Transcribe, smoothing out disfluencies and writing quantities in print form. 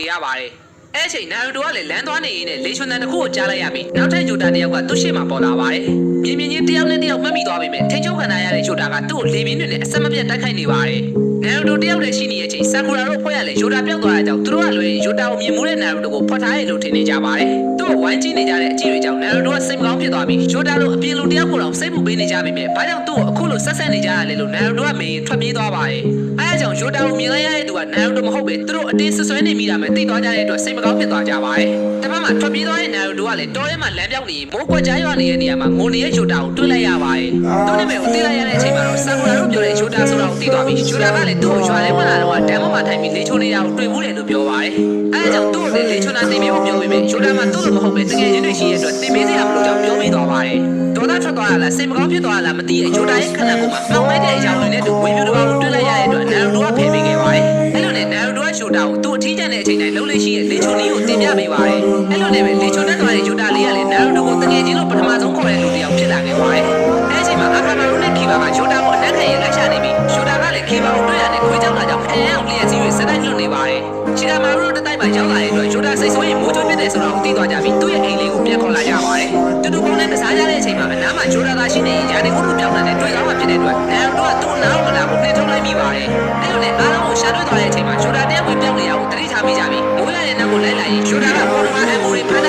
ရပါတယ်အဲ့ချိန်နာရူတိုကလည်းလမ်းသွားနေရင်းနဲ့လေချွန်တန်တစ်ခုကိုကြားလိုက်ရပြီးနောက်ထပ်ဂျိုတာတယောက်ကသူ့ရှေ့မှာပေါ်လာပါတယ်မြင်မြင်ချင်းတယောက်နဲ့တယောက်မှတ်မိသွားပေမဲ့ထိချုပ်ခံရတဲ့ဂျိုတာကသူ့ကိုလေပြင်းတွေနဲ့အဆက်မပြတ်တိုက်ခိုက်နေပါတယ်နာရူတိုတယောက်တည်းရှိနေတဲ့အချိန်ဆာကူရာတို့ဖွဲ့ရလေဂျိုတာပြောက်သွားတဲ့ကြောင့်သူတို့ကလွယ်ဂျိုတာကိုမြင်မှုတဲ့နာရူတိုကိုဖွက်ထားရလို့ထင်နေကြပါတယ်သူ့ကိုဝိုင်းကြည့်နေကြတဲ့အကြည့်တွေကြောင့်နာရူတိုကစိတ်မကောင်းဖြစ်သွားပြီးဂျိုတာတို့အပြင်လူတယောက်ကိုတော့စိတ်ပူပေးနေကြပေမဲ့ဘာကြောင့်သူ့ကိုအခုလိုဆက်ဆက်နေကြရလဲလို့နာရူတိုကမင်းထွက်ပြေးသွားပါတယ်အဲအကြောင်းဂျိုတာကိုမြင်လိုက်ရတဲ့သူကနာရူတိုမဟုတ်ပဲသူတို့အတင်းဆွဆွဲနေမိတာပဲသိသွားကြတဲ့အတွက်စိတ်မကောင်းဖြစ်သွားကြပါတယ်တပတ်မှာထွက်ပြေးသွားတဲ့နာရူတိုကလည်းတောထဲမှာလမ်းပြောင်းနေမိုးကွက်ကြားရွာနေတဲ့နေရာမှာငိုနေတဲ့ဂျိုတာကိုတွေ့လိုက်ရပါတယ်သူ့နာမည်ကိုသိလိုက်ရတဲ့အချိန်မှာတော့ဆာကူရာတို့ပြောတဲ့ဂျိုတာဆိုတာကိုသိသွားပြီးဂျိုတာကလည်းသူ့ကိုရွာထဲမှာလာတော့တန်းပေါ်မှာထိုင်ပြီးလေချိုနေတာကိုတွေ့မှုတယ်လို့ပြောပါတယ်အဲအကြောင်းသူ့ကိုလေချိုနာတင်ပေးဖို့ပြောပေမဲ့ဂျိုတာမှာသူ့လိုမဟုတ်ပဲတကယ်ချင်းတွေရှိရတဲ့အတွက်တင်ပေးစရာမလိုကြောင်းပြောပေးသွားပါတယ်ဒေါသထွက်သွားတာလားစိတ်မကောင်းဖြစ်သွားတာလားမသိတဲ့ဂျိုတာရဲ့ခန္ဓာကိုယ်မှာမှောင်မိုက်တဲ့အကြောင်းတွေနဲ့တူဝင်းပြူတစ်ပေါင်းတွေ့လိုက်ရတဲ့အတွက်နာရူတိုကဖယ်ပေးခဲ့ပါတယ်အဲ့လိုနဲ့နာရူတိုကဂျိုတာကိုသူ့အထီးကျန်တဲ့အချိန်တိုင်းလုံးလေးရှိတဲ့လေချိုနီးကိုတင်ပြပေးပါတယ်အဲ့လိုနဲ့ပဲလေချိုတက်သွားတဲ့ဂျိုတာလေးကလည်းနာရူတိုကိုတကယ်ချင်းလို့ပထမဆုံးခေါ်တဲ့လူတစ်ယောက်ဖြစ်လာခဲ့ပါတယ်အဲ့အချိန်မှာအခါမာရုနဲ့ခီဘာကဂျိုတာကိုအနက်ခံရလိုက်ရှာနေပြီးဂျိုတာကလည်းခီဘာကိုတွေ့ရတဲ့ခွေးကြောင့်လာကြောင့်ဖန်အောင်လျက်စီးတွေစက်တိုက်လွတ်နေပါတယ်ချီကာမာရုတို့တိုက်မှာရောက်လာတဲ့အတွက်ဂျိုတာစိတ်ဆိုးရင်မိုးချိုးဖြစ်တယ်ဆိုတာကိုသိသွားကြပြီးသူ့ရဲ့အိမ်လေးကိုပြန်ခေါ်လာကြပါတယ်တူတူပေါင်းနဲ့ကစားကြတဲ့အချိန်မှာအနားမှာဂျိုတာသာရှိနေရင်ယာနေကိုလိုပြောင်းလာတဲ့တွေ့ကောင်းမှဖြစ်တဲ့အတွက်နာရူတိုကသူ့နားကိုမလာဘူးနှိမ့်ထုတ်လိုက်မိပါတယ်အဲ့လိုနဲ့အားလုံးကိုရှာတွေ့သွားတဲ့အချိန်မှာဂျိုတာတယောက်ဝင်ပြောင်းနေရအောင်တတိထားမိကြပြီးမိုးရတဲ့နောက်ကိုလိုက်လာရင်ဂျိုတာကပေါ်တော်မှာအမိုးတွေဖမ်း